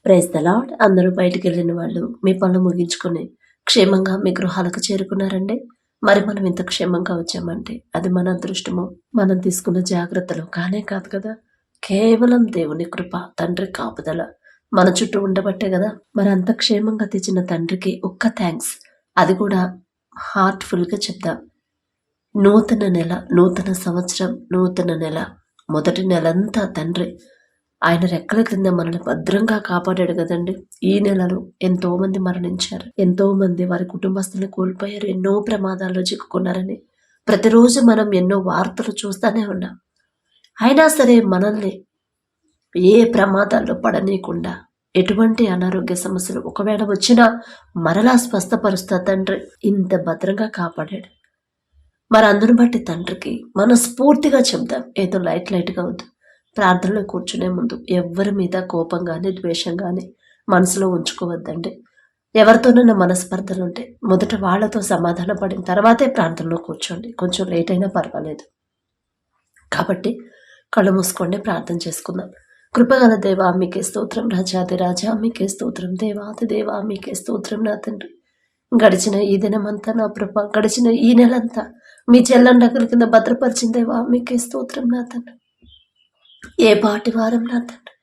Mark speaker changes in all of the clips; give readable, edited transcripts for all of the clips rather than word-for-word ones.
Speaker 1: Praise the lord. అందరూ బయటికి వెళ్ళిన వాళ్ళు మీ పనులు ముగించుకొని క్షేమంగా మీ గృహాలకు చేరుకున్నారండి. మరి మనం ఇంత క్షేమంగా వచ్చామంటే అది మన అదృష్టము, మనం తీసుకున్న జాగ్రత్తలు కానే కాదు కదా. కేవలం దేవుని కృప, తండ్రి కాపుదల మన చుట్టూ ఉండబట్టే కదా. మరి అంత క్షేమంగా తెచ్చిన తండ్రికి ఒక్క థ్యాంక్స్. అది కూడా హార్ట్ఫుల్గా చెప్దాం. నూతన నెల, నూతన సంవత్సరం, నూతన నెల, మొదటి నెలంతా తండ్రి ఆయన రెక్కల క్రింద మనల్ని భద్రంగా కాపాడాడు కదండి. ఈ నెలలో ఎంతో మంది మరణించారు, ఎంతో మంది వారి కుటుంబస్తులను కోల్పోయారు, ఎన్నో ప్రమాదాల్లో చిక్కుకున్నారని ప్రతిరోజు మనం ఎన్నో వార్తలు చూస్తూనే ఉన్నాం. అయినా సరే మనల్ని ఏ ప్రమాదాల్లో పడనీయకుండా, ఎటువంటి అనారోగ్య సమస్యలు ఒకవేళ వచ్చినా మరలా స్వస్థపరుస్తా తండ్రి ఇంత భద్రంగా కాపాడాడు. మరి అందును బట్టి తండ్రికి మనస్ఫూర్తిగా చెప్దాం. ఏదో లైట్గా వద్దు. ప్రార్థనలో కూర్చునే ముందు ఎవరి మీద కోపం కానీ ద్వేషం కానీ మనసులో ఉంచుకోవద్దండి. ఎవరితోనైనా మనస్పర్ధలు ఉంటే మొదట వాళ్లతో సమాధాన పడిన తర్వాతే ప్రార్థనలో కూర్చోండి. కొంచెం లేట్ అయినా పర్వాలేదు. కాబట్టి కళ్ళు మూసుకోండి, ప్రార్థన చేసుకుందాం. కృపగల దేవా మీకే స్తోత్రం, రాజాది రాజా మీకే స్తోత్రం, దేవాది దేవా మీకే స్తోత్రం నా తండ్రి. గడిచిన ఈ దినమంతా నా కృప, గడిచిన ఈ నెలంతా మీ చెల్లని దగ్గర కింద భద్రపరిచిన దేవా మీకే స్తోత్రం నా తండ్రి. ఏ పాటి వారం నా తండ్రి,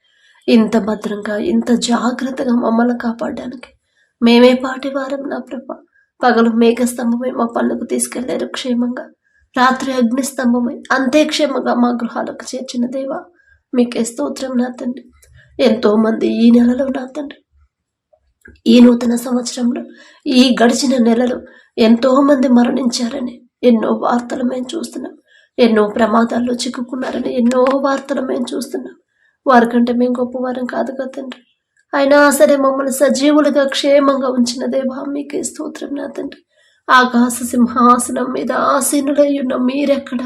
Speaker 1: ఇంత భద్రంగా ఇంత జాగ్రత్తగా మమ్మల్ని కాపాడడానికి మేమే పాటి వారం నా ప్రభ. పగలు మేఘస్తంభమై మా పనులకు తీసుకెళ్లారు క్షేమంగా, రాత్రి అగ్నిస్తంభమై అంతే క్షేమంగా మా గృహాలకు చేర్చిన దేవా మీకే స్తోత్రం నా తండ్రి. ఎంతో మంది ఈ నెలలో నా తండ్రి, ఈ నూతన సంవత్సరంలో, ఈ గడిచిన నెలలో ఎంతో మంది మరణించారని ఎన్నో వార్తలు మేము చూస్తున్నాం. ఎన్నో ప్రమాదాల్లో చిక్కుకున్నారని ఎన్నో వార్తలు మేము చూస్తున్నాం. వారికంటే మేము గొప్పవారం కాదు కదా తండ్రి. అయినా సరే మమ్మల్ని సజీవులుగా క్షేమంగా ఉంచిన దేవా మీకే స్తోత్రం నా తండ్రి. ఆకాశ సింహాసనం మీద ఆసీనులై ఉన్న మీరెక్కడ,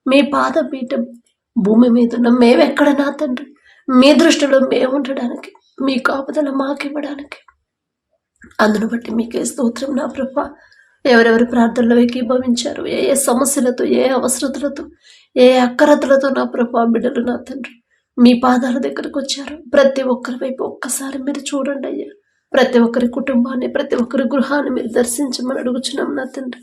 Speaker 1: మీ పాదపీఠం భూమి మీద ఉన్న మేమెక్కడ నా తండ్రి. మీ దృష్టిలో మేము ఉండడానికి, మీ కాపుదల మాకివ్వడానికి, అందును బట్టి మీకే స్తోత్రం నా ప్రభ. ఎవరెవరు ప్రార్థనలో ఏకీభవించారు, ఏ ఏ సమస్యలతో, ఏ అవసరతలతో, ఏ అక్కరతలతో నా ప్రభా బిడ్డలు నా తండ్రి మీ పాదాల దగ్గరకు వచ్చారు. ప్రతి ఒక్కరి వైపు ఒక్కసారి మీరు చూడండి అయ్యా. ప్రతి ఒక్కరి కుటుంబాన్ని, ప్రతి ఒక్కరి గృహాన్ని మీరు దర్శించమని అడుగుచున్నాం నా తండ్రి.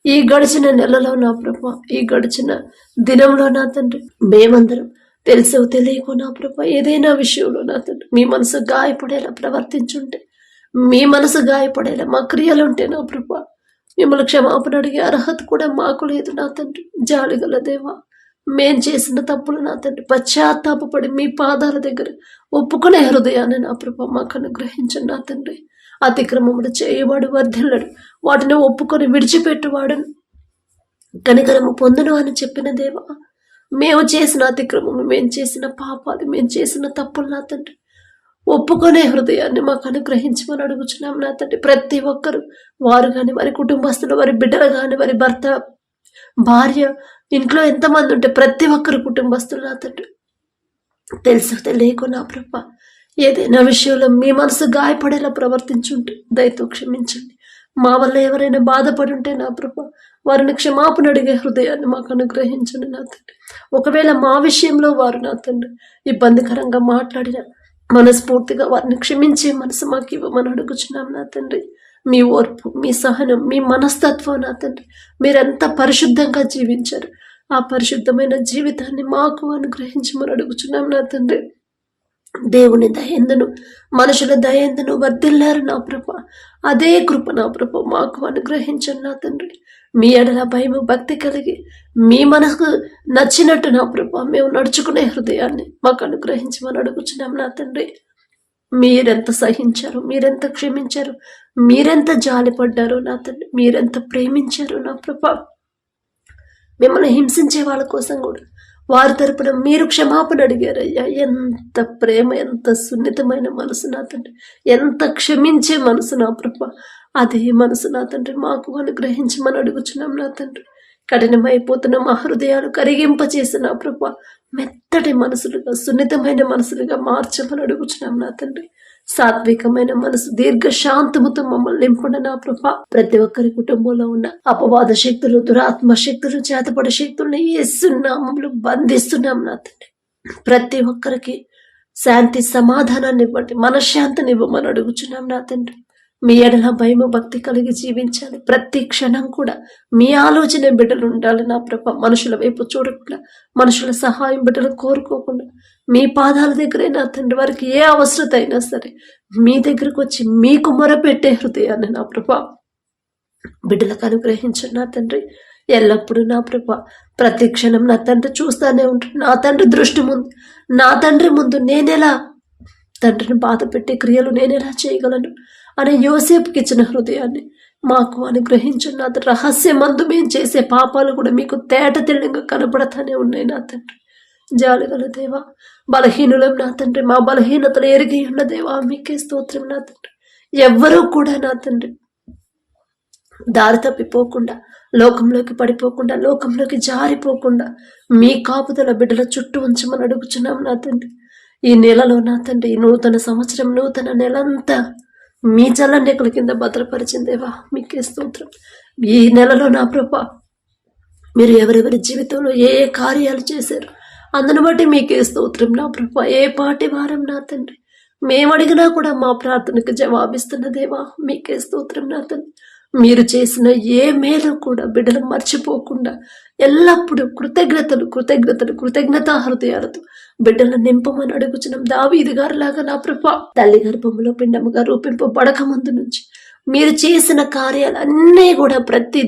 Speaker 1: ఈ గడిచిన నెలలో నా ప్రభా, ఈ గడిచిన దినంలో నా తండ్రి మేమందరం తెలుసో తెలియకో నా ప్రభా ఏదైనా విషయంలో నా తండ్రి మీ మనసు గాయపడేలా ప్రవర్తించుంటే, మీ మనసు గాయపడేలా మా క్రియలుంటే నా ప్రభా మిమ్మల్ని క్షమాపణ అడిగే అర్హత కూడా మాకు లేదు నా తండ్రి. జాలిగల దేవా, మేం చేసిన తప్పులు నా తండ్రి పశ్చాత్తాపడి మీ పాదాల దగ్గర ఒప్పుకునే హృదయాన్ని నా ప్రభా మాకు అనుగ్రహించండి నా తండ్రి. అతిక్రమములు చేయవాడు వర్ధిల్లడు, వాటిని ఒప్పుకొని విడిచిపెట్టువాడు కనికరము పొందును అని చెప్పిన దేవా, మేము చేసిన అతిక్రమము, మేము చేసిన పాపాలు, మేము చేసిన తప్పులు నా తండ్రి ఒప్పుకునే హృదయాన్ని మాకు అనుగ్రహించమని అడుగుచున్నాం నా తండ్రి. ప్రతి ఒక్కరు, వారు కానీ, వారి కుటుంబస్తులు, వారి బిడ్డలు కానీ, వారి భర్త, భార్య, ఇంట్లో ఎంతమంది ఉంటే ప్రతి ఒక్కరు కుటుంబస్తులు నా తండ్రి తెలుసు తెలియకు నా ప్రభ ఏదైనా విషయంలో మీ మనసు గాయపడేలా ప్రవర్తించుంటే దయతో క్షమించండి. మా వల్ల ఎవరైనా బాధపడి ఉంటే నా ప్రభ వారిని క్షమాపణ అడిగే హృదయాన్ని మాకు అనుగ్రహించండి నా తండ్రి. ఒకవేళ మా విషయంలో వారు నా తండ్రి ఇబ్బందికరంగా మాట్లాడిన మనస్ఫూర్తిగా వారిని క్షమించే మనసు మాకు ఇవ్వమని అడుగుచున్నాం నా తండ్రి. మీ ఓర్పు, మీ సహనం, మీ మనస్తత్వం నా తండ్రి మీరెంత పరిశుద్ధంగా జీవించారు. ఆ పరిశుద్ధమైన జీవితాన్ని మాకు అనుగ్రహించమని అడుగుచున్నాం నా తండ్రి. దేవుని దయందును, మనుషుల దయందును వర్ధిల్లారు నా ప్రభ. అదే కృప నా ప్రభ మాకు అనుగ్రహించండి నా తండ్రి. మీ ఎడల భయము భక్తి కలిగి మీ మనసుకు నచ్చినట్టు నా ప్రభ మేము నడుచుకునే హృదయాన్ని మాకు అనుగ్రహించమని అడుగుచున్నాం నా తండ్రి. మీరెంత సహించారు, మీరెంత క్షమించారు, మీరెంత జాలిపడ్డారు నా తండ్రి, మీరెంత ప్రేమించారు నా ప్రభ. మిమ్మల్ని హింసించే వాళ్ళ కోసం కూడా వారి తరపున మీరు క్షమాపణ అడిగారయ్యా. ఎంత ప్రేమ, ఎంత సున్నితమైన మనసు నా తండ్రి, ఎంత క్షమించే మనసు నా ప్రభ. అదే మనసు నా తండ్రి మాకు అనుగ్రహించమని అడుగుచున్నాం నా తండ్రి. కఠినమైపోతున్న మా హృదయాలు కరిగింపచేసి నా ప్రభ మెత్తటి మనసులుగా, సున్నితమైన మనసులుగా మార్చమని అడుగుచున్నాం నా తండ్రి. సాత్వికమైన మనసు, దీర్ఘ శాంతముతో మమ్మల్ని నింపండి నా ప్రభ. ప్రతి ఒక్కరి కుటుంబంలో ఉన్న అపవాద శక్తులు, దురాత్మ శక్తులు, చేతపడే శక్తుల్ని యేసు నామములో బంధిస్తున్నాం నా తండ్రి. ప్రతి ఒక్కరికి శాంతి సమాధానాన్ని ఇవ్వండి, మనశ్శాంతిని ఇవ్వమని అడుగుచున్నాం నా తండ్రి. మీ ఎడల భయము భక్తి కలిగి జీవించాలి. ప్రతి క్షణం కూడా మీ ఆలోచన బిడ్డలు ఉండాలి నా ప్రభ. మనుషుల వైపు చూడకుండా, మనుషుల సహాయం బిడ్డలు కోరుకోకుండా మీ పాదాల దగ్గరే నా తండ్రి, వారికి ఏ అవసరత అయినా సరే మీ దగ్గరకు వచ్చి మీకు మొరపెట్టే హృదయాన్ని నా ప్రభ బిడ్డలకు అనుగ్రహించండి నా తండ్రి. ఎల్లప్పుడూ నా ప్రభ ప్రతి క్షణం నా తండ్రి చూస్తానే ఉంటాడు. నా తండ్రి దృష్టి ముందు, నా తండ్రి ముందు నేనెలా తండ్రిని బాధ పెట్టే క్రియలు నేనెలా చేయగలను అనే యోసేపుకి ఇచ్చిన హృదయాన్ని మాకు అనుగ్రహించండి నా తండ్రి. రహస్యమందు మేము చేసే పాపాలు కూడా మీకు తేట తెల్లంగా కనబడతానే ఉన్నాయి నా తండ్రి. జాలిగల దేవా, బలహీనులం నా తండ్రి, మా బలహీనతలు ఎరిగి ఉన్న దేవా మీకే స్తోత్రం నా తండ్రి. ఎవ్వరూ కూడా నా తండ్రి దారి తప్పిపోకుండా, లోకంలోకి పడిపోకుండా, లోకంలోకి జారిపోకుండా మీ కాపుదల బిడ్డల చుట్టూ ఉంచమని అడుగుచున్నాం నా తండ్రి. ఈ నెలలో నా తండ్రి, ఈ నూతన సంవత్సరం, నూతన నెలంతా మీ చల్లనెక్కల కింద భద్రపరిచిందేవా మీకే స్తోత్రం. ఈ నెలలో నా ప్రభా మీరు ఎవరెవరి జీవితంలో ఏ ఏ కార్యాలు చేశారు అందును బట్టి మీకే స్తోత్రం నా ప్రభా. ఏ పాటి వారం నా తండ్రి, మేము అడిగినా కూడా మా ప్రార్థనకు జవాబిస్తున్న దేవా మీకే స్తోత్రం నా తండ్రి. మీరు చేసిన ఏ మేలు కూడా బిడ్డలు మర్చిపోకుండా ఎల్లప్పుడూ కృతజ్ఞతా హృదయాలతో బిడ్డలను నింపమని అడుగుచున్నాం. దావీదు గారిలాగా నా ప్రభా, తల్లి గర్భంలో పిండముగా రూపింపబడక ముందు నుంచి మీరు చేసిన కార్యాలన్నీ కూడా ప్రతి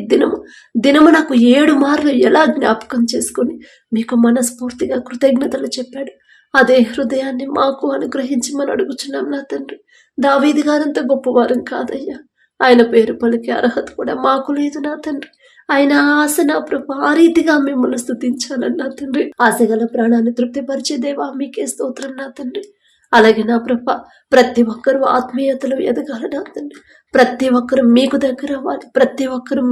Speaker 1: దినము నాకు 7 మార్లు ఎలా జ్ఞాపకం చేసుకుని మీకు మనస్ఫూర్తిగా కృతజ్ఞతలు చెప్పాడు. అదే హృదయాన్ని మాకు అనుగ్రహించమని అడుగుచున్నాం నా తండ్రి. దావీదు గారంత గొప్పవారం కాదయ్యా, ఆయన పేరు పలికే అర్హత కూడా మాకు లేదు నా తండ్రి. ఆయన ఆశ నా ప్రభు ఆ రీతిగా మిమ్మల్ని స్తుతించాలని నా తండ్రి. ఆశగల ప్రాణాన్ని తృప్తిపరిచే దేవా మీకే స్తోత్రం నా తండ్రి. అలాగే నా ప్రభ ప్రతి ఒక్కరూ ఆత్మీయతలు ఎదగాలి నా తండ్రి. ప్రతి ఒక్కరు మీకు దగ్గర అవ్వాలి. ప్రతి ఒక్కరు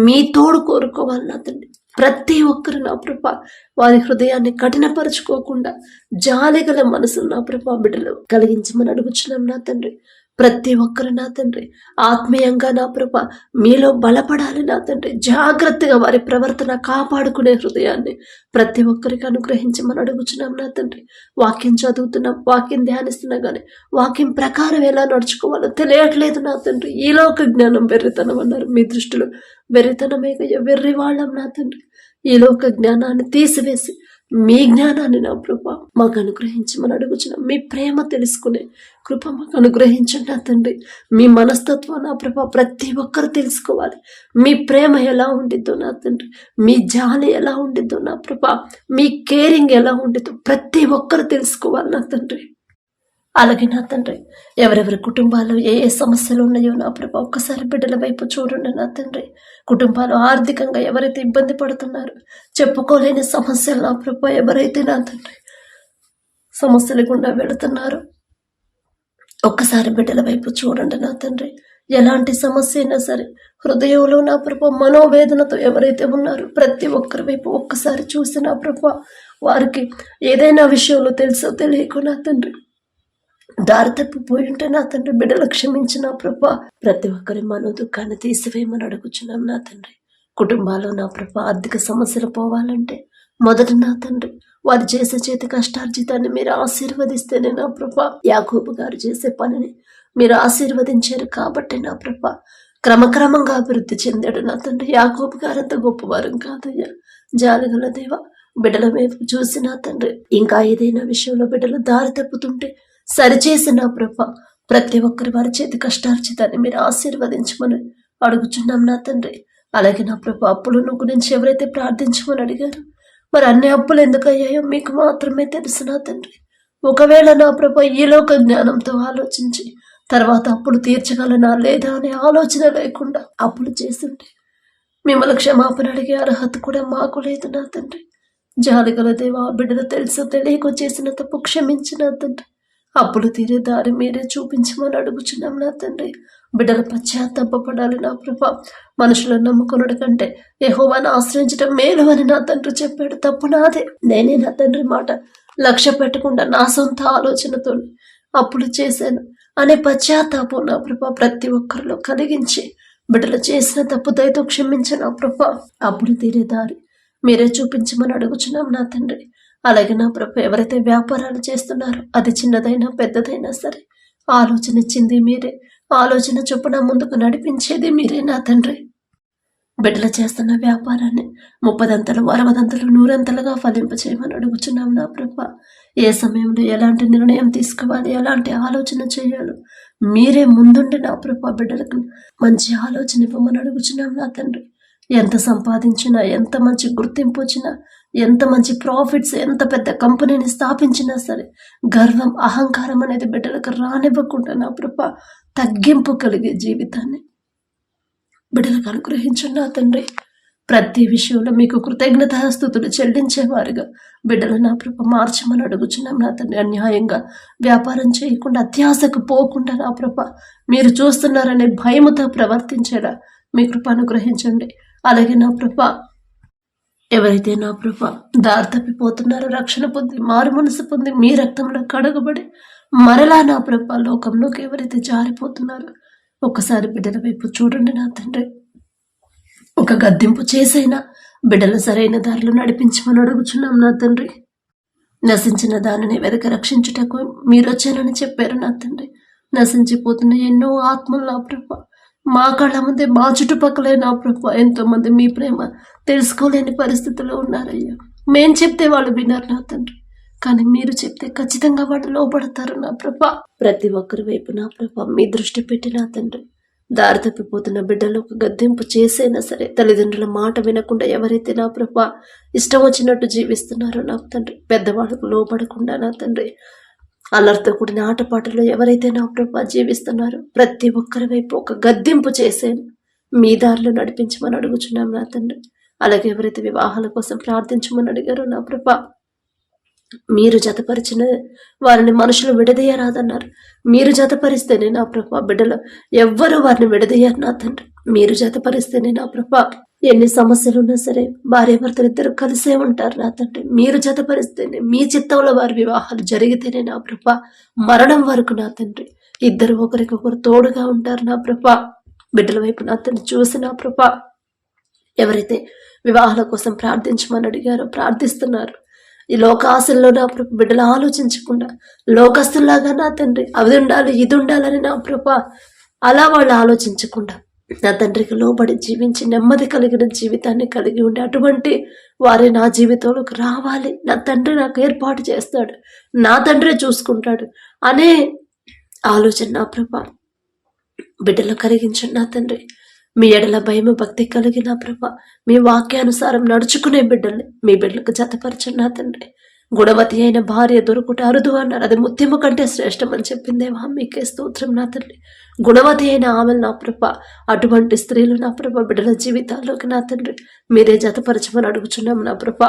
Speaker 1: మీ తోడు కోరుకోవాలి నా తండ్రి. ప్రతి ఒక్కరు నా ప్రభ వారి హృదయాన్ని కఠినపరచుకోకుండా జాలిగల మనసు నా ప్రభ బిడ్డలు కలిగించమని అడుగుచున్నాం నా తండ్రి. ప్రతి ఒక్కరు నా తండ్రి ఆత్మీయంగా నా ప్రభ మీలో బలపడాలి నా తండ్రి. జాగ్రత్తగా వారి ప్రవర్తన కాపాడుకునే హృదయాన్ని ప్రతి ఒక్కరికి అనుగ్రహించమని అడుగుచున్నాం నా తండ్రి. వాక్యం చదువుతున్నాం, వాక్యం ధ్యానిస్తున్నాం, కానీ వాక్యం ప్రకారం ఎలా నడుచుకోవాలో తెలియట్లేదు నా తండ్రి. ఈ లోక జ్ఞానం వెర్రితనం అన్నారు. మీ దృష్టిలో వెర్రితనమే వెర్రి వాళ్ళం నా తండ్రి. ఈ లోక జ్ఞానాన్ని తీసివేసి మీ జ్ఞానాన్ని నా ప్రభ మాకు అనుగ్రహించమని అడుగుచున్నాం. మీ ప్రేమ తెలుసుకునే కృప మాకు అనుగ్రహించండి నా తండ్రి. మీ మనస్తత్వం నా ప్రభ ప్రతి ఒక్కరు తెలుసుకోవాలి. మీ ప్రేమ ఎలా ఉండిద్దో నా తండ్రి, మీ జాలి ఎలా ఉండిద్దో నా ప్రభ, మీ కేరింగ్ ఎలా ఉండిద్దో ప్రతి ఒక్కరు తెలుసుకోవాలి నా తండ్రి. అలాగే నా తండ్రి ఎవరెవరి కుటుంబాల్లో ఏ ఏ సమస్యలు ఉన్నాయో నా ప్రభా ఒక్కసారి బిడ్డల వైపు చూడండి నా తండ్రి. కుటుంబాలు ఆర్థికంగా ఎవరైతే ఇబ్బంది పడుతున్నారో, చెప్పుకోలేని సమస్యలు నా ప్రభా ఎవరైతే నా తండ్రి సమస్యలు గుండా వెళుతున్నారో ఒక్కసారి బిడ్డల వైపు చూడండి నా తండ్రి. ఎలాంటి సమస్య అయినా సరే హృదయంలో నా ప్రభా మనోవేదనతో ఎవరైతే ఉన్నారో ప్రతి ఒక్కరి వైపు ఒక్కసారి చూసి నా ప్రభా వారికి ఏదైనా విషయంలో తెలుసో తెలియకో నా తండ్రి దారి తప్పిపోయి ఉంటే నా తండ్రి బిడ్డలు క్షమించిన ప్రభా ప్రతి ఒక్కరి మనో దుఃఖాన్ని తీసివేయమని అడుగుచున్నాం నా తండ్రి. కుటుంబాల్లో నా ప్రభా ఆర్థిక సమస్యలు పోవాలంటే మొదట నా తండ్రి వారు చేసే చేతి కష్టార్జితాన్ని మీరు ఆశీర్వదిస్తేనే నా ప్రభా. యాకోబు గారు చేసే పనిని మీరు ఆశీర్వదించారు కాబట్టి నా ప్రభా క్రమక్రమంగా అభివృద్ధి చెందాడు నా తండ్రి. యాకోబు గారంత గొప్పవారం కాదయ్యా. జాలిగల దేవా బిడ్డల వైపు చూసి నా తండ్రి ఇంకా ఏదైనా విషయంలో బిడ్డలు దారి తప్పుతుంటే సరిచేసిన ప్రభ ప్రతి ఒక్కరి వారి చేతి కష్టార్జితాన్ని మీరు ఆశీర్వదించమని అడుగుచున్నాం నా తండ్రి. అలాగే నా ప్రభ అప్పులను గురించి ఎవరైతే ప్రార్థించమని అడిగారో మరి అన్ని అప్పులు ఎందుకు అయ్యాయో మీకు మాత్రమే తెలుసు నా తండ్రి. ఒకవేళ నా ప్రభ ఈ లోక జ్ఞానంతో ఆలోచించి తర్వాత అప్పులు తీర్చగలనా లేదా అనే ఆలోచన లేకుండా అప్పులు చేస్తుంటే మిమ్మల్ని క్షమాపణ అడిగే అర్హత కూడా మాకు లేదు నా తండ్రి. జాలిగల దేవా బిడ్డలు తెలుసో తెలియకో చేసిన తప్పు క్షమించిన తండ్రి. అప్పులు తీరే దారి మీరే చూపించమని అడుగుచున్నాం నా తండ్రి. బిడ్డల పశ్చాత్తాపడాలి నా ప్రభా. మనుషులను నమ్ముకున్నడు కంటే యెహోవాను ఆశ్రయించడం మేలు అని నా తండ్రి చెప్పాడు. తప్పు నాదే. నేనే నా తండ్రి మాట లక్ష్య పెట్టకుండా నా సొంత ఆలోచనతో అప్పులు చేశాను అనే పశ్చాత్తాపం నా ప్రభా ప్రతి ఒక్కరిలో కలిగించి బిడ్డలు చేసిన తప్పు దయతో క్షమించిన ప్రభా అప్పులు తీరే దారి మీరే చూపించమని అడుగుచున్నాం నా తండ్రి. అలాగే నా ప్రభు ఎవరైతే వ్యాపారాలు చేస్తున్నారో అది చిన్నదైనా పెద్దదైనా సరే ఆలోచన ఇచ్చింది మీరే, ఆలోచన చొప్పున ముందుకు నడిపించేది మీరే నా తండ్రి. బిడ్డలు చేస్తున్న వ్యాపారాన్ని 30 60 100 ఫలింపచేయమని అడుగుచున్నాం నా ప్రభ. ఏ సమయంలో ఎలాంటి నిర్ణయం తీసుకోవాలి, ఎలాంటి ఆలోచన చేయాలో మీరే ముందుండి నా ప్రభ బిడ్డలకు మంచి ఆలోచన ఇవ్వమని అడుగుచున్నాం నా తండ్రి. ఎంత సంపాదించినా, ఎంత మంచి గుర్తింపు వచ్చినా, ఎంత మంచి ప్రాఫిట్స్, ఎంత పెద్ద కంపెనీని స్థాపించినా సరే గర్వం అహంకారం అనేది బిడ్డలకు రానివ్వకుండా నా ప్రభ తగ్గింపు కలిగే జీవితాన్ని బిడ్డలకు అనుగ్రహించున్నా తండ్రి. ప్రతి విషయంలో మీకు కృతజ్ఞతాస్తుతులు చెల్లించేవారుగా బిడ్డలు నా ప్రభ మార్చమని అడుగుచున్నాం నా తండ్రి. అన్యాయంగా వ్యాపారం చేయకుండా, అత్యాశకు పోకుండా నా ప్రభ మీరు చూస్తున్నారనే భయముతో ప్రవర్తించేలా మీ కృప అనుగ్రహించండి. అలాగే నా ప్రభ ఎవరైతే నా ప్రభ దారి తప్పిపోతున్నారో, రక్షణ పొంది మారు మనసు పొంది మీ రక్తంలో కడగబడి మరలా నా ప్రభ లోకంలోకి ఎవరైతే జారిపోతున్నారో ఒక్కసారి బిడ్డల వైపు చూడండి నా తండ్రి. ఒక గద్దింపు చేసైనా బిడ్డలు సరైన దారిలో నడిపించమని అడుగుచున్నాం నా తండ్రి. నశించిన దానిని వెదక రక్షించుటకు మీరు వచ్చానని చెప్పారు నా తండ్రి. నశించిపోతున్న ఎన్నో ఆత్మలు నా ప్రభ మా కళ్ళ ముందే, మా చుట్టుపక్కలే నా ప్రభ ఎంతో మంది మీ ప్రేమ తెలుసుకోలేని పరిస్థితుల్లో ఉన్నారయ్యా. మేం చెప్తే వాళ్ళు విన్నారు నా తండ్రి, కానీ మీరు చెప్తే ఖచ్చితంగా వాళ్ళు లోపడతారు నా ప్రభ. ప్రతి ఒక్కరి వైపు నా ప్రభ మీ దృష్టి పెట్టి నా తండ్రి దారి తప్పిపోతున్న బిడ్డలు ఒక గద్దెంపు చేసైనా సరే తల్లిదండ్రుల మాట వినకుండా ఎవరైతే నా ప్రభ ఇష్టం వచ్చినట్టు జీవిస్తున్నారో నా తండ్రి, పెద్దవాళ్ళకు లోపడకుండా నా తండ్రి అల్లరితో కూడిన ఆటపాటలో ఎవరైతే నా ప్రభ జీవిస్తున్నారో ప్రతి ఒక్కరి వైపు ఒక గద్దెంపు చేసేను మీ దారిలో నడిపించమని అడుగుచున్నాం నా తండ్రి. అలాగే ఎవరైతే వివాహాల కోసం ప్రార్థించమని అడిగారో నా ప్రభ మీరు జతపరిచిన వారిని మనుషులు విడదీయరాదన్నారు. మీరు జతపరిస్తేనే నా ప్రభ బిడ్డలు ఎవ్వరూ వారిని విడదీయరు నా తండ్రి. మీరు జతపరిస్తేనే నా ప్రభ ఎన్ని సమస్యలు ఉన్నా సరే భార్యాభర్తలు ఇద్దరు కలిసే ఉంటారు నా తండ్రి. మీరు జతపరిస్తేనే, మీ చిత్తంలో వారి వివాహాలు జరిగితేనే నా ప్రభ మరణం వరకు నా తండ్రి ఇద్దరు ఒకరికొకరు తోడుగా ఉంటారు నా ప్రభ. బిడ్డల వైపు నా తండ్రి చూసి నా ప్రభ ఎవరైతే వివాహాల కోసం ప్రార్థించమని అడిగారో ప్రార్థిస్తున్నారు, ఈ లోకాశల్లో నా ప్రభ బిడ్డలు ఆలోచించకుండా లోకస్తుల్లాగా నా తండ్రి అది ఉండాలి ఇది ఉండాలని నా ప్రభ అలా వాళ్ళు ఆలోచించకుండా నా తండ్రికి లోబడి జీవించి నెమ్మది కలిగిన జీవితాన్ని కలిగి ఉండి అటువంటి వారే నా జీవితంలోకి రావాలి, నా తండ్రి నాకు ఏర్పాటు చేస్తాడు, నా తండ్రి చూసుకుంటాడు అనే ఆలోచన నా ప్రభ బిడ్డలు కలిగించండి నా తండ్రి. మీ ఎడల భయము భక్తి కలిగిన ప్రభ మీ వాక్యానుసారం నడుచుకునే బిడ్డల్ని మీ బిడ్డలకు జతపరచండి నా తండ్రి. గుణవతి అయిన భార్య దొరుకుట అరుదు అన్నారు, అది ముత్యము కంటే శ్రేష్టమని చెప్పిందేవా మీకే స్తోత్రం నా తండ్రి. గుణవతి అయిన ఆమెలు నా ప్రభ అటువంటి స్త్రీలు నా ప్రభ బిడ్డల జీవితాల్లోకి నా తండ్రి మీరే జతపరచమని అడుగుచున్నాం నా ప్రభ.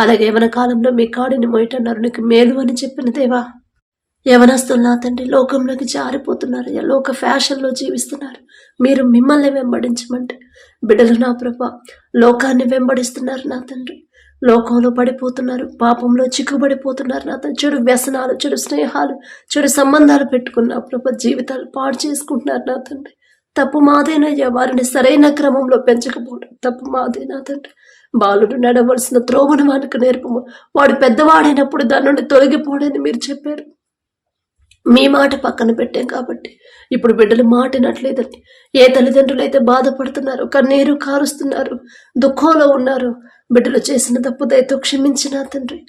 Speaker 1: అలాగే యవన కాలంలో మీ కాడిని మోయటన్నారు నీకు మేలు అని చెప్పిన దేవా, యవనస్తులు నా తండ్రి లోకంలోకి జారిపోతున్నారు, లోక ఫ్యాషన్లో జీవిస్తున్నారు. మీరు మిమ్మల్ని వెంబడించమంటే బిడ్డలు నా ప్రభ లోకాన్ని వెంబడిస్తున్నారు నా తండ్రి, లోకంలో పడిపోతున్నారు, పాపంలో చిక్కుబడిపోతున్నారు నా తండ్రి. చెడు వ్యసనాలు, చెడు స్నేహాలు, చెడు సంబంధాలు పెట్టుకున్న ప్రభ జీవితాలు పాడు చేసుకుంటున్నారు నా తండ్రి. తప్పు మాదేనయ్యా, వారిని సరైన క్రమంలో పెంచకపోవడం తప్పు మాదే నా తండ్రి. బాలుడు నడవలసిన త్రోవను వానికి నేర్పము, వాడు పెద్దవాడైనప్పుడు దాని నుండి తొలగిపోడని మీరు చెప్పారు. మీ మాట పక్కన పెట్టాం కాబట్టి ఇప్పుడు బిడ్డలు మాటినట్లేదని ఏ తల్లిదండ్రులు అయితే బాధపడుతున్నారు, కన్నీరు కారుస్తున్నారు, దుఃఖంలో ఉన్నారు, బిడ్డలు చేసిన తప్పు దయతో క్షమించిన తండ్రి.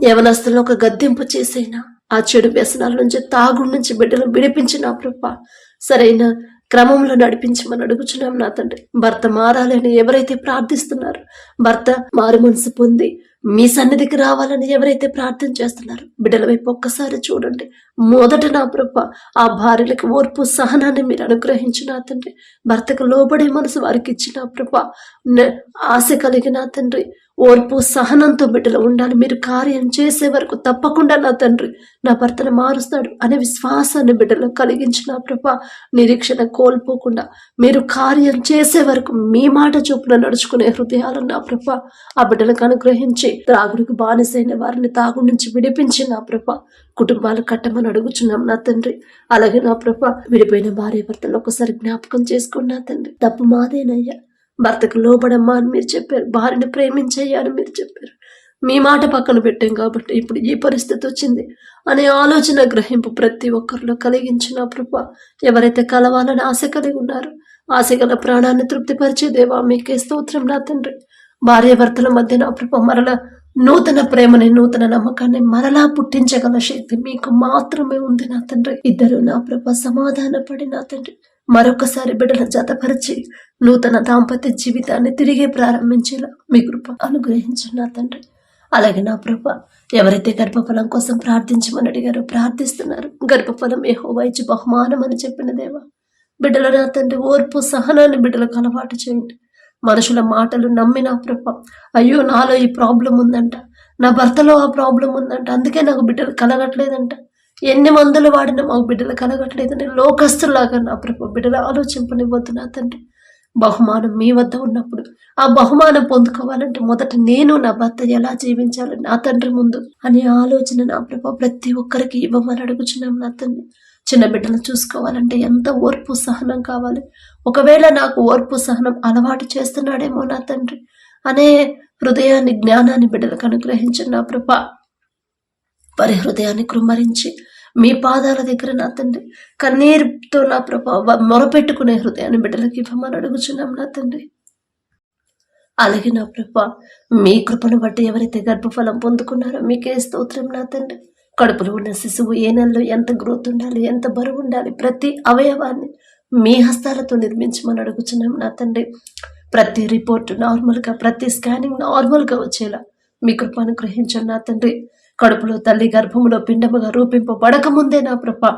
Speaker 1: యవనస్తులను ఒక గద్దెంపు చేసైనా ఆ చెడు వ్యసనాల నుంచి తాగుడు నుంచి బిడ్డలు విడిపించిన ప్రభ సరైన క్రమంలో నడిపించమని అడుగుచున్నాం నా తండ్రి. భర్త మారాలని ఎవరైతే ప్రార్థిస్తున్నారో, భర్త మారు మనసు పొంది మీ సన్నిధికి రావాలని ఎవరైతే ప్రార్థన చేస్తున్నారో బిడ్డల వైపు ఒక్కసారి చూడండి. మొదట నా ప్రభ ఆ భార్యలకు ఓర్పు సహనాన్ని మీరు అనుగ్రహించిన తండ్రి. భర్తకు లోబడే మనసు వారికి ఇచ్చిన ప్రభ ఆశ కలిగిన తండ్రి ఓర్పు సహనంతో బిడ్డలు ఉండాలి. మీరు కార్యం చేసే వరకు తప్పకుండా నా తండ్రి నా భర్తను మారుస్తాడు అనే విశ్వాసాన్ని బిడ్డలు కలిగించిన ప్రభ నిరీక్షణ కోల్పోకుండా మీరు కార్యం చేసే వరకు మీ మాట చొప్పున నడుచుకునే హృదయాలను నా ప్రభ ఆ బిడ్డలకు అనుగ్రహించి త్రాగుడికి బానిసైన వారిని తాగు నుంచి విడిపించి నా ప్రభ కుటుంబాలు కట్టమని అడుగుచున్నాం నా తండ్రి. అలాగే నా ప్రభ విడిపోయిన భార్య భర్తలు ఒకసారి జ్ఞాపకం చేసుకోండి నా తండ్రి. తప్పు మాదేనయ్యా, భర్తకు లోబడమ్మా అని మీరు చెప్పారు, భార్యను ప్రేమించయ్యా అని మీరు చెప్పారు. మీ మాట పక్కన పెట్టాం కాబట్టి ఇప్పుడు ఈ పరిస్థితి వచ్చింది అనే ఆలోచన గ్రహింపు ప్రతి ఒక్కరిలో కలిగించిన ప్రభా. ఎవరైతే కలవాలని ఆశ కలిగి ఉన్నారో ఆశ గల ప్రాణాన్ని తృప్తిపరిచే దేవా మీకే స్తోత్రం నా తండ్రి. భార్యాభర్తల మధ్య నా ప్రభా మరలా నూతన ప్రేమని నూతన నమ్మకాన్ని మరలా పుట్టించగల శక్తి మీకు మాత్రమే ఉంది నా తండ్రి. ఇద్దరు నా ప్రభా సమాధాన పడి నా తండ్రి మరొకసారి బిడ్డల జతపరిచి నూతన దాంపత్య జీవితాన్ని తిరిగి ప్రారంభించేలా మీ కృప అనుగ్రహించు నా తండ్రి. అలాగే నా ప్రభా ఎవరైతే గర్భఫలం కోసం ప్రార్థించమని అడిగారో ప్రార్థిస్తున్నారు. గర్భఫలం యెహోవా ఇచ్చు బహుమానం అని చెప్పిన దేవా, బిడ్డల నా తండ్రి ఓర్పు సహనాన్ని బిడ్డలకు అలవాటు చేయండి. మనుషుల మాటలు నమ్మి నా ప్రభా అయ్యో నాలో ఈ ప్రాబ్లం ఉందంట, నా భర్తలో ఆ ప్రాబ్లం ఉందంట, అందుకే నాకు బిడ్డలు కలగట్లేదంట, ఎన్ని మందులు వాడినా మాకు బిడ్డలు కలగట్లేదని లోకస్తులాగా నా ప్రభా బిడ్డలు ఆలోచింపనివ్వద్దు నా తండ్రి. బహుమానం మీ వద్ద ఉన్నప్పుడు ఆ బహుమానం పొందుకోవాలంటే మొదట నేను నా భర్త ఎలా జీవించాలి నా తండ్రి ముందు అనే ఆలోచన నా ప్రభా ప్రతి ఒక్కరికి ఇవ్వమని అడుగుచున్నాం నా తండ్రి. చిన్న బిడ్డలు చూసుకోవాలంటే ఎంత ఓర్పు సహనం కావాలి. ఒకవేళ నాకు ఓర్పు సహనం అలవాటు చేస్తున్నాడేమో నా తండ్రి అనే హృదయాన్ని జ్ఞానాన్ని బిడ్డలకు అనుగ్రహించిన నా ప్రభా వారి హృదయాన్ని కృమ్మరించి మీ పాదాల దగ్గర నా తండ్రి కన్నీరుతో నా ప్రభా మొరపెట్టుకునే హృదయాన్ని బిడ్డలకు ఇవ్వమని అడుగుచున్నాం నా తండ్రి. అలాగే నా ప్రభా మీ కృపను బట్టి ఎవరైతే గర్భఫలం పొందుకున్నారో మీకే స్తోత్రం నా తండ్రి. కడుపులో ఉన్న శిశువు ఏ నెలలో ఎంత గ్రోత్ ఉండాలి, ఎంత బరువు ఉండాలి, ప్రతి అవయవాన్ని మీ హస్తాలతో నిర్మించమని అడుగుచున్నాం నా తండ్రి. ప్రతి రిపోర్ట్ నార్మల్గా, ప్రతి స్కానింగ్ నార్మల్గా వచ్చేలా మీ కృప అనుగ్రహించండి నా తండ్రి. కడుపులో తల్లి గర్భములో పిండముగా రూపింపబడక ముందే నా ప్రభా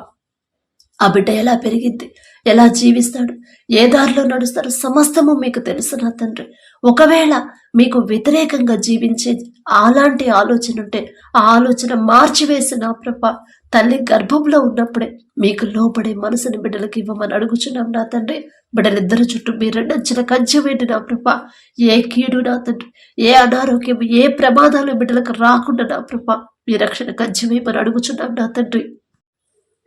Speaker 1: ఆ బిడ్డ ఎలా పెరిగిద్ది, ఎలా జీవిస్తాడు, ఏ దారిలో నడుస్తాడు సమస్తము మీకు తెలుసు నా తండ్రి. ఒకవేళ మీకు వ్యతిరేకంగా జీవించే అలాంటి ఆలోచన ఉంటే ఆ ఆలోచన మార్చివేసి నా ప్రభా తల్లి గర్భంలో ఉన్నప్పుడే మీకు లోపడే మనసుని బిడ్డలకు ఇవ్వమని అడుగుచున్నాం నా తండ్రి. బిడ్డలిద్దరు చుట్టూ మీ రెండంచెల కంచె వేయండి నా ప్రభా. ఏ కీడు నా తండ్రి, ఏ అనారోగ్యం, ఏ ప్రమాదాలు బిడ్డలకు రాకుండా నా ప్రభా మీ రక్షణ కంచె వేయమని అడుగుచున్నాం నా తండ్రి.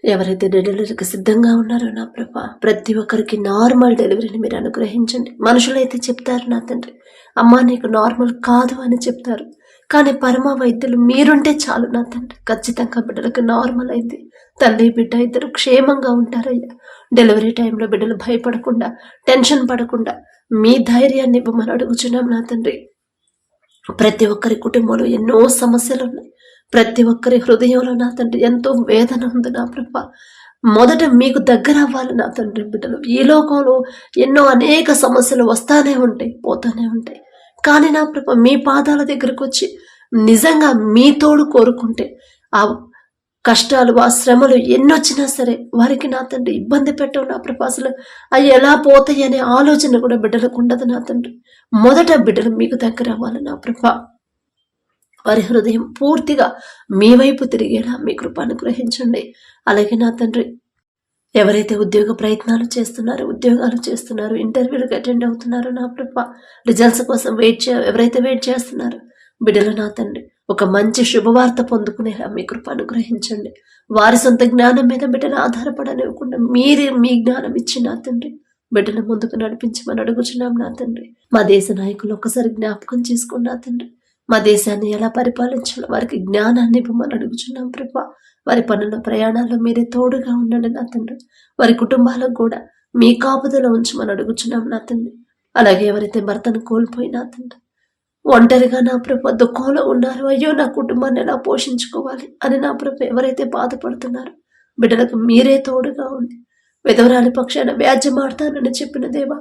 Speaker 1: ఎవరైతే డెలివరీకి సిద్ధంగా ఉన్నారో నా ప్రభా ప్రతి ఒక్కరికి నార్మల్ డెలివరీని మీరు అనుగ్రహించండి. మనుషులైతే చెప్తారు నా తండ్రి అమ్మా నీకు నార్మల్ కాదు అని చెప్తారు, కానీ పరమ వైద్యులు మీరుంటే చాలు నా తండ్రి. ఖచ్చితంగా బిడ్డలకు నార్మల్ అయింది. తల్లి బిడ్డ ఇద్దరు క్షేమంగా ఉంటారయ్యా. డెలివరీ టైంలో బిడ్డలు భయపడకుండా టెన్షన్ పడకుండా మీ ధైర్యాన్ని ఇవ్వమని అడుగుచున్నాం నా తండ్రి. ప్రతి ఒక్కరి కుటుంబంలో ఎన్నో సమస్యలు ఉన్నాయి. ప్రతి ఒక్కరి హృదయంలో నా తండ్రి ఎంతో వేదన ఉంది నా ప్రభా. మొదట మీకు దగ్గర అవ్వాలి నా తండ్రి. బిడ్డలు ఈ లోకంలో ఎన్నో అనేక సమస్యలు వస్తానే ఉంటాయి, పోతానే ఉంటాయి, కానీ నా ప్రభా మీ పాదాల దగ్గరకు వచ్చి నిజంగా మీ తోడు కోరుకుంటే ఆ కష్టాలు ఆ శ్రమలు ఎన్నొచ్చినా సరే వారికి నా తండ్రి ఇబ్బంది పెట్టవు నా ప్రభా. అసలు అవి ఎలా పోతాయి అనే ఆలోచన కూడా బిడ్డలకు ఉండదు నా తండ్రి. మొదట బిడ్డలు మీకు దగ్గర అవ్వాలి నా ప్రభా. వారి హృదయం పూర్తిగా మీ వైపు తిరిగేలా మీ కృప అనుగ్రహించండి. అలాగే నా తండ్రి ఎవరైతే ఉద్యోగ ప్రయత్నాలు చేస్తున్నారో, ఉద్యోగాలు చేస్తున్నారో, ఇంటర్వ్యూలకు అటెండ్ అవుతున్నారో నా ప్రభా రిజల్ట్స్ కోసం ఎవరైతే వెయిట్ చేస్తున్నారో బిడ్డలు నా తండ్రి ఒక మంచి శుభవార్త పొందుకునేలా మీ కృప అనుగ్రహించండి. వారి సొంత జ్ఞానం మీద బిడ్డలు ఆధారపడనివ్వకుండా మీరే మీ జ్ఞానం ఇచ్చి నా తండ్రి బిడ్డల ముందుకు నడిపించమని అడుగుచున్నాం నా తండ్రి. మా దేశ నాయకులు ఒక్కసారి జ్ఞాపకం చేసుకోండి నా తండ్రి. మా దేశాన్ని ఎలా పరిపాలించాలో వారికి జ్ఞానాన్ని ఇవ్వమని అడుగుచున్నాం ప్రభా. వారి పనుల ప్రయాణాల్లో మీరే తోడుగా ఉండండి నా తండ్రి. వారి కుటుంబాలకు కూడా మీ కాపుదల ఉంచమని అడుగుచున్నాం నా తండ్రి. అలాగే ఎవరైతే భర్తను కోల్పోయి నా తండ్రి ఒంటరిగా నా ప్రభా దుఃఖంలో ఉన్నారు, అయ్యో నా కుటుంబాన్ని ఎలా పోషించుకోవాలి అని నా ప్రభా ఎవరైతే బాధపడుతున్నారో బిడ్డలకు మీరే తోడుగా ఉంది. విధవరాలి పక్షాన వ్యాజ్యమాడతానని చెప్పిన దేవా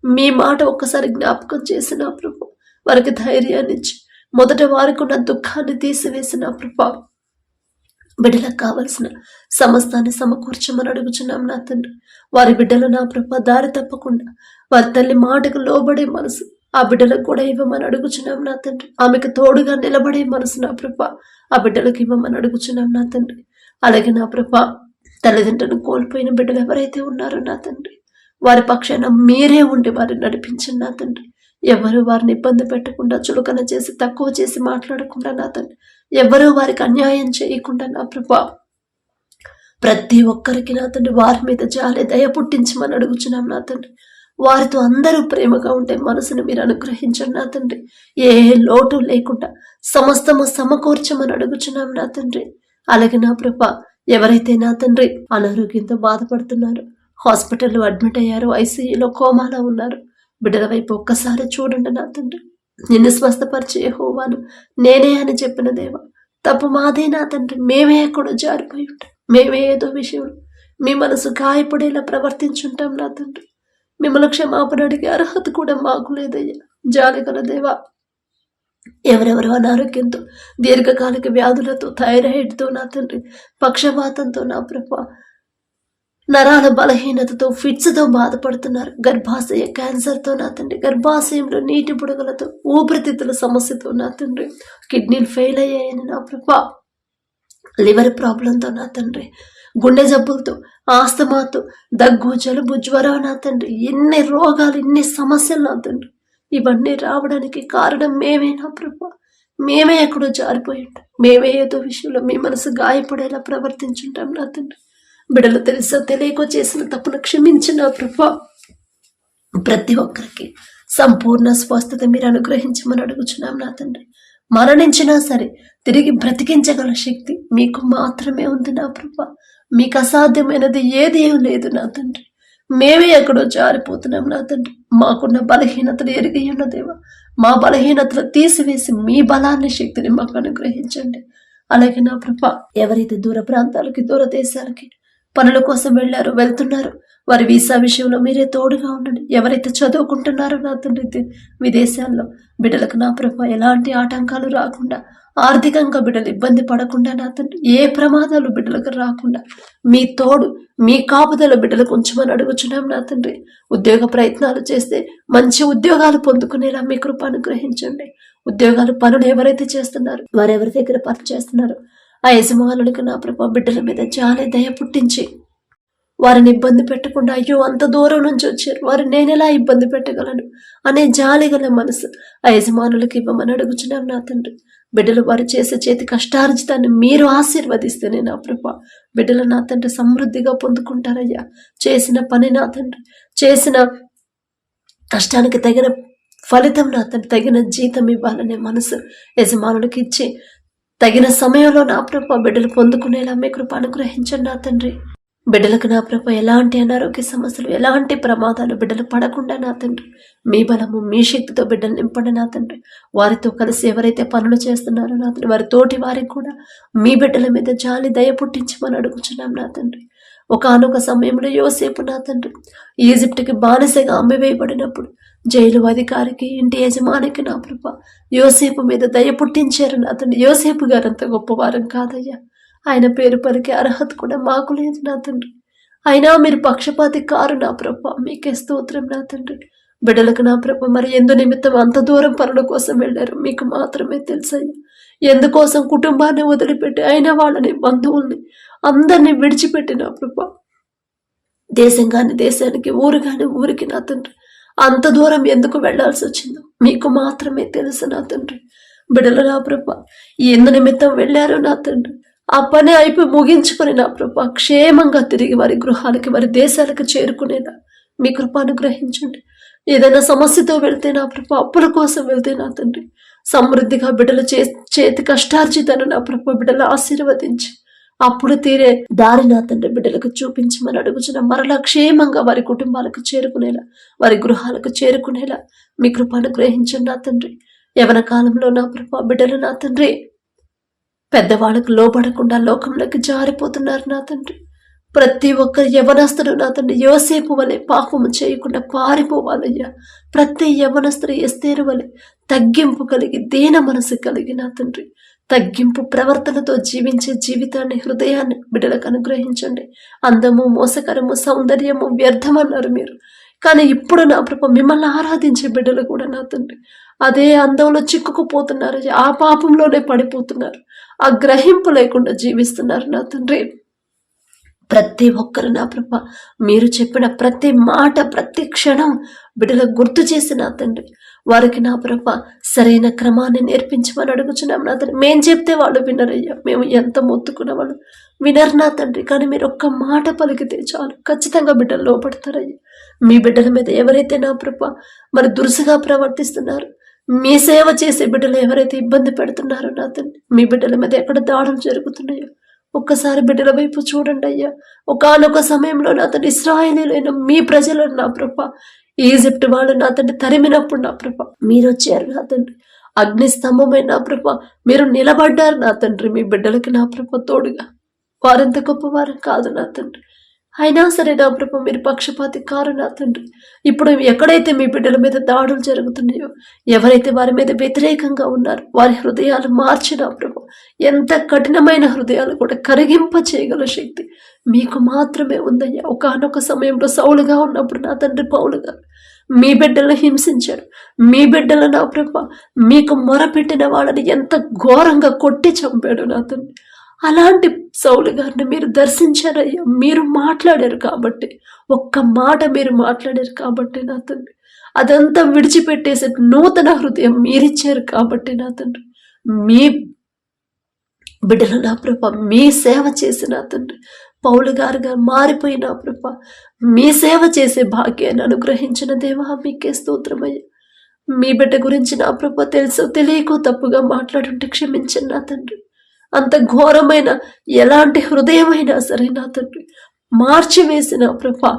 Speaker 1: మీ మాట ఒక్కసారి జ్ఞాపకం చేసి నా ప్రభా వారికి ధైర్యాన్ని ఇచ్చి మొదట వారికి ఉన్న దుఃఖాన్ని తీసివేసిన ప్రభా బిడ్డలకు కావలసిన సమస్తాన్ని సమకూర్చమని అడుగుచున్నాం నా తండ్రి. వారి బిడ్డలు నా ప్రభా దారి తప్పకుండా వారి తల్లి మాటకు లోబడే మనసు ఆ బిడ్డలకు కూడా ఇవ్వమని అడుగుచున్నాం నా తండ్రి. ఆమెకు తోడుగా నిలబడే మనసు నా ప్రభా ఆ బిడ్డలకు ఇవ్వమని అడుగుచున్నాం నా తండ్రి. అలాగే నా ప్రభా తల్లిదండ్రులను కోల్పోయిన బిడ్డలు ఎవరైతే ఉన్నారో నా తండ్రి వారి పక్షాన మీరే ఉండి వారిని నడిపించండి నా తండ్రి. ఎవరు వారిని ఇబ్బంది పెట్టకుండా, చులకన చేసి తక్కువ చేసి మాట్లాడకుండా నా తండ్రి, ఎవరు వారికి అన్యాయం చేయకుండా నా ప్రభా ప్రతి ఒక్కరికి నా తండ్రి వారి మీద జాలి దయ పుట్టించమని అడుగుచున్నాం నా తండ్రి. వారితో అందరూ ప్రేమగా ఉండే మనసును మీరు అనుగ్రహించండి నా తండ్రి. ఏ లోటు లేకుండా సమస్తము సమకూర్చమని అడుగుచున్నాం నా తండ్రి. అలాగే నా ప్రభ, ఎవరైతే నా తండ్రి అనారోగ్యంతో బాధపడుతున్నారు, హాస్పిటల్లో అడ్మిట్ అయ్యారు, ఐసీయూలో కోమాలో ఉన్నారు, బిడ్డల వైపు ఒక్కసారి చూడండి నా తండ్రి. నిన్ను స్వస్థపరిచే యెహోవాను నేనే అని చెప్పిన దేవ, తప్పు మాదే నా తండ్రి. మేమే ఎక్కడో జారిపోయి ఉంటాం, మేమే ఏదో విషయంలో మీ మనసు గాయపడేలా ప్రవర్తించుంటాం నా తండ్రి. మిమ్మల్ని క్షమాపణ అడిగే అర్హత కూడా మాకు లేదయ్యా. జాలిగల దేవా, ఎవరెవరు అనారోగ్యంతో, దీర్ఘకాలిక వ్యాధులతో, థైరాయిడ్తో నా తండ్రి, పక్షవాతంతో నా ప్రభ, నరాల బలహీనతతో, ఫిట్స్తో బాధపడుతున్నారు, గర్భాశయ క్యాన్సర్తో నా తండ్రి, గర్భాశయంలో నీటి బుడగలతో, ఊపిరితిత్తుల సమస్యతో నా తండ్రి, కిడ్నీలు ఫెయిల్ అయ్యాయని నా ప్రభ, లివర్ ప్రాబ్లంతో నా తండ్రి, గుండె జబ్బులతో, ఆస్తమాతో, దగ్గు, జలుబు, జ్వరం నా తండ్రి, ఎన్ని రోగాలు, ఎన్ని సమస్యలు నా తండ్రి. ఇవన్నీ రావడానికి కారణం మేమే నా ప్రభు. మేమే ఎక్కడో జారిపోయి ఉంటాం, మేమే ఏదో విషయంలో మీ మనసు గాయపడేలా ప్రవర్తించుంటాం నా తండ్రి. బిడ్డలు తెలుసా తెలియకో చేసిన తప్పును క్షమించిన ప్రభు, ప్రతి ఒక్కరికి సంపూర్ణ స్వస్థత మీరు అనుగ్రహించమని అడుగుచున్నాం నా తండ్రి. మరణించినా సరే తిరిగి బ్రతికించగల శక్తి మీకు మాత్రమే ఉంది నా ప్రభు. మీకు అసాధ్యమైనది ఏది లేదు నా తండ్రి. మేమే ఎక్కడో జారిపోతున్నాం నా తండ్రి. మాకున్న బలహీనతలు ఎరిగి ఉన్న దేవా, మా బలహీనతలు తీసివేసి మీ బలాన్ని, శక్తిని మాకు అనుగ్రహించండి. అలాగే నా ప్రభ, ఎవరైతే దూర ప్రాంతాలకి, దూర దేశాలకి పనుల కోసం వెళ్తున్నారు, వారి వీసా విషయంలో మీరే తోడుగా ఉండండి. ఎవరైతే చదువుకుంటున్నారో నా తండ్రి విదేశాల్లో, బిడ్డలకు నా ప్రభ ఎలాంటి ఆటంకాలు రాకుండా, ఆర్థికంగా బిడ్డలు ఇబ్బంది పడకుండా నా తండ్రి, ఏ ప్రమాదాలు బిడ్డలకు రాకుండా మీ తోడు, మీ కాపుదల బిడ్డలకు ఉంచమని అడుగుచున్నాం నా తండ్రి. ఉద్యోగ ప్రయత్నాలు చేస్తే మంచి ఉద్యోగాలు పొందుకునేలా మీ కృప అనుగ్రహించండి. ఉద్యోగాలు, పనులు ఎవరైతే చేస్తున్నారు, వారెవరి దగ్గర పని చేస్తున్నారు, ఆ యజమానులకు నా ప్రభ బిడ్డల మీద జాలి, దయ పుట్టించి వారిని ఇబ్బంది పెట్టకుండా, అయ్యో అంత దూరం నుంచి వచ్చారు, వారు నేనెలా ఇబ్బంది పెట్టగలను అనే జాలి గల మనసు ఆ యజమానులకు ఇవ్వమని అడుగుచున్నాం నా తండ్రి. బిడ్డలు వారు చేసే చేతి కష్టార్జితాన్ని మీరు ఆశీర్వదిస్తేనే నా ప్రభ బిడ్డలు నా తండ్రి సమృద్ధిగా పొందుకుంటారయ్యా. చేసిన పని నా తండ్రి, చేసిన కష్టానికి తగిన ఫలితం నా తండ్రి, తగిన జీతం ఇవ్వాలనే మనసు యజమానులకు ఇచ్చి తగిన సమయంలో నా ప్రభ బిడ్డలు పొందుకునేలా మీ కృప అనుగ్రహించండి నా తండ్రి. బిడ్డలకు నా ప్రభ ఎలాంటి అనారోగ్య సమస్యలు, ఎలాంటి ప్రమాదాలు బిడ్డలు పడకుండా నా తండ్రి, మీ బలము, మీ శక్తితో బిడ్డలు నింపండి నా తండ్రి. వారితో కలిసి ఎవరైతే పనులు చేస్తున్నారో నా తండ్రి, వారి తోటి వారికి కూడా మీ బిడ్డల మీద జాలి, దయ పుట్టించమని అడుగుచున్నాం నా తండ్రి. ఒకానొక సమయంలో యోసేపు నా తండ్రి ఈజిప్ట్కి బానిసగా అమ్మివేయబడినప్పుడు జైలు అధికారికి, ఇంటి యజమానికి నా ప్రభ యోసేపు మీద దయ పుట్టించారు నా తండ్రి. యోసేపు గారు అంత గొప్పవారం కాదయ్యా, ఆయన పేరు పలికే అర్హత కూడా మాకు లేదు నా తండ్రి. అయినా మీరు పక్షపాతి కారు నా ప్రభ, మీకే స్తోత్రం నా తండ్రి. బిడ్డలకు నా ప్రభ మరి ఎందు నిమిత్తం అంత దూరం పనుల కోసం వెళ్ళారు మీకు మాత్రమే తెలుసయ్యా. ఎందుకోసం కుటుంబాన్ని వదిలిపెట్టి, అయిన వాళ్ళని, బంధువుల్ని అందరినీ విడిచిపెట్టి నా ప్రభ దేశం కాని దేశానికి, ఊరు కాని ఊరికి నా తండ్రి అంత దూరం ఎందుకు వెళ్లాల్సి వచ్చిందో మీకు మాత్రమే తెలుసు నా తండ్రి. బిడ్డలు నా ప్రభ ఎందు నిమిత్తం వెళ్ళారో నా తండ్రి, ఆ పని అయిపోయి ముగించుకొని నా ప్రభ క్షేమంగా తిరిగి వారి గృహాలకి, వారి దేశాలకు చేరుకునేలా మీ కృప అనుగ్రహించండి. ఏదైనా సమస్యతో వెళ్తే నా ప్రభ, అప్పుల కోసం వెళ్తే నా తండ్రి సమృద్ధిగా బిడ్డల చేతి కష్టార్జితను నా ప్రభ బిడ్డలు ఆశీర్వదించి అప్పుడు తీరే దారి నా తండ్రి బిడ్డలకు చూపించమని అడుగుచున్న, మరలా క్షేమంగా వారి కుటుంబాలకు చేరుకునేలా, వారి గృహాలకు చేరుకునేలా మీ కృప అనుగ్రహించండి నా తండ్రి. యవన కాలంలో నా ప్రభ బిడ్డలు నా తండ్రి పెద్దవాళ్ళకు లోబడకుండా లోకంలోకి జారిపోతున్నారు నా తండ్రి. ప్రతి ఒక్క యవనస్తుడు నా తండ్రి యోసేపు వలె పాపము చేయకుండా పారిపోవాలయ్యా. ప్రతి యవనస్తుడు ఎస్తేరు వలె తగ్గింపు కలిగి, దీన మనసు కలిగి నా తండ్రి తగ్గింపు ప్రవర్తనతో జీవించే జీవితాన్ని, హృదయాన్ని బిడ్డలకు అనుగ్రహించండి. అందము, మోసకరము, సౌందర్యము వ్యర్థమన్నారు మీరు, కానీ ఇప్పుడు నా ప్రభ మిమ్మల్ని ఆరాధించే బిడ్డలు కూడా నా తండ్రి అదే అందంలో చిక్కుకుపోతున్నారు, ఆ పాపంలోనే పడిపోతున్నారు, ఆ గ్రహింపు లేకుండా జీవిస్తున్నారు నా తండ్రి. ప్రతి ఒక్కరు నా ప్రభ మీరు చెప్పిన ప్రతి మాట, ప్రతి క్షణం బిడ్డలకు గుర్తు చేసి నా తండ్రి వారికి నా ప్రభ సరైన క్రమాన్ని నేర్పించమని అడుగుచున్నాం నా తండ్రి. మేం చెప్తే వాళ్ళు వినరయ్యా. మేము ఎంత మొత్తుకున్న వాళ్ళు వినరు నా తండ్రి. కానీ మీరు ఒక్క మాట పలికితే చాలు, ఖచ్చితంగా బిడ్డలు లోపడతారయ్యా. మీ బిడ్డల మీద ఎవరైతే నా ప్రభ మరి దురుసుగా ప్రవర్తిస్తున్నారు, మీ సేవ చేసే బిడ్డలు ఎవరైతే ఇబ్బంది పెడుతున్నారో నా తండ్రి, మీ బిడ్డల మీద ఎక్కడ దాడులు జరుగుతున్నాయో ఒక్కసారి బిడ్డల వైపు చూడండి అయ్యా. ఒకానొక సమయంలో నా తండ్రి ఇశ్రాయేలీయులైన మీ ప్రజలు నా ప్రభ ఈజిప్ట్ వాళ్ళు నా తండ్రి తరిమినప్పుడు నా ప్రభ మీరు వచ్చారు నా తండ్రి. అగ్ని స్తంభమైన నా ప్రభ మీరు నిలబడ్డారు నా తండ్రి. మీ బిడ్డలకి నా ప్రభ తోడుగా. వారెంత గొప్పవారు కాదు నా తండ్రి, అయినా సరే నా ప్రభ మీరు పక్షపాతి కారు నా తండ్రి. ఇప్పుడు ఎక్కడైతే మీ బిడ్డల మీద దాడులు జరుగుతున్నాయో, ఎవరైతే వారి మీద వ్యతిరేకంగా ఉన్నారో వారి హృదయాలు మార్చి నా ప్రభ ఎంత కఠినమైన హృదయాలు కూడా కరిగింప చేయగల శక్తి మీకు మాత్రమే ఉందయ్యా. ఒకానొక సమయంలో సౌలుగా ఉన్నప్పుడు నా తండ్రి పౌలుగా మీ బిడ్డలను హింసించాడు. మీ బిడ్డలు నా ప్రభ మీకు మొరపెట్టిన వాళ్ళని ఎంత ఘోరంగా కొట్టి చంపాడు నా తండ్రి. అలాంటి సౌలు గారిని మీరు దర్శించారయ్యా. మీరు మాట్లాడారు కాబట్టి, ఒక్క మాట మీరు మాట్లాడారు కాబట్టి నా తండ్రి అదంతా విడిచిపెట్టేసి నూతన హృదయం మీరిచ్చారు కాబట్టి నా తండ్రి మీ బిడ్డలు నా ప్రభ మీ సేవ చేసి నా తండ్రి పౌలు గారుగా మారిపోయిన ప్రభ మీ సేవ చేసే భాగ్యాన్ని అనుగ్రహించిన దేవా మీకే స్తోత్రమయ్యా. మీ బిడ్డ గురించి నా ప్రభ తెలుసు తెలియకో తప్పుగా మాట్లాడుంటే క్షమించండి నా తండ్రి. అంత ఘోరమైన ఎలాంటి హృదయమైనా సరే నా తండ్రి మార్చివేసిన ప్రభ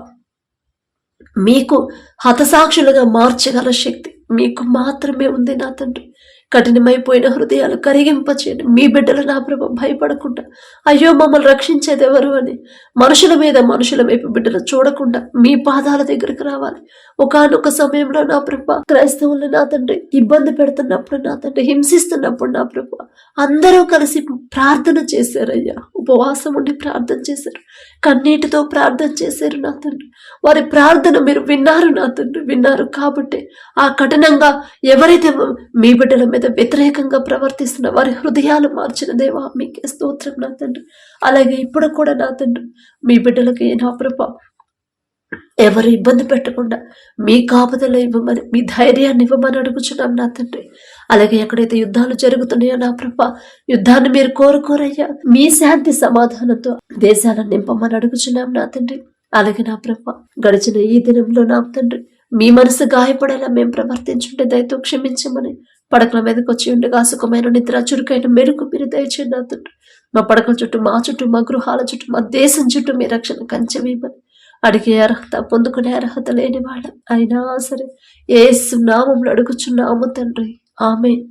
Speaker 1: మీకు హతసాక్షులుగా మార్చగల శక్తి మీకు మాత్రమే ఉంది నా తండ్రి. కఠినమైపోయిన హృదయాలు కరిగింపచేయండి. మీ బిడ్డలు నా ప్రభ భయపడకుండా అయ్యో మమ్మల్ని రక్షించేది ఎవరు అని మనుషుల మీద మనుషుల వైపు బిడ్డలు చూడకుండా మీ పాదాల దగ్గరికి రావాలి. ఒకానొక సమయంలో నా ప్రభ క్రైస్తవులు నా తండ్రి ఇబ్బంది పెడుతున్నప్పుడు నా తండ్రి హింసిస్తున్నప్పుడు నా ప్రభ అందరూ కలిసి ప్రార్థన చేశారయ్యా. ఉపవాసం ఉండి ప్రార్థన చేశారు, కన్నీటితో ప్రార్థన చేశారు నా తండ్రి. వారి ప్రార్థన మీరు విన్నారు నా తండ్రి. విన్నారు కాబట్టి ఆ కఠినంగా ఎవరైతే మీ బిడ్డల మీద వ్యతిరేకంగా ప్రవర్తిస్తున్న వారి హృదయాలు మార్చిన దేవా మీకే స్తోత్రం నా తండ్రి. అలాగే ఇప్పుడు కూడా నా తండ్రి మీ బిడ్డలకి నా ప్రభ ఎవరు ఇబ్బంది పెట్టకుండా మీ కాపుదల ఇవ్వమని మీ ధైర్యాన్ని ఇవ్వమని అడుగుచున్నాం నా తండ్రి. అలాగే ఎక్కడైతే యుద్ధాలు జరుగుతున్నాయో నా ప్రభ యుద్ధాన్ని మీరు కోరుకోరయ్యా. మీ శాంతి సమాధానంతో దేశాలను నింపమని అడుగుచున్నాం నా తండ్రి. అలాగే నా ప్రభ గడిచిన ఈ దినంలో నా తండ్రి మీ మనసు గాయపడేలా మేము ప్రవర్తించుంటే దయతో క్షమించమని పడకల మీదకి వచ్చి ఉండగా సుఖమైన నిద్ర చురుకైన మెరుగు మీరు దయచేయండి నా తండ్రి. మా పడకల చుట్టూ మా చుట్టూ మా గృహాల చుట్టూ మా దేశం చుట్టూ మీ రక్షణ కంచెవేయమని అడిగే అర్హత పొందుకునే అర్హత లేని వాళ్ళం అయినా సరే యేసు నామములో అడుగుచున్నాము తండ్రి. ఆమేన్.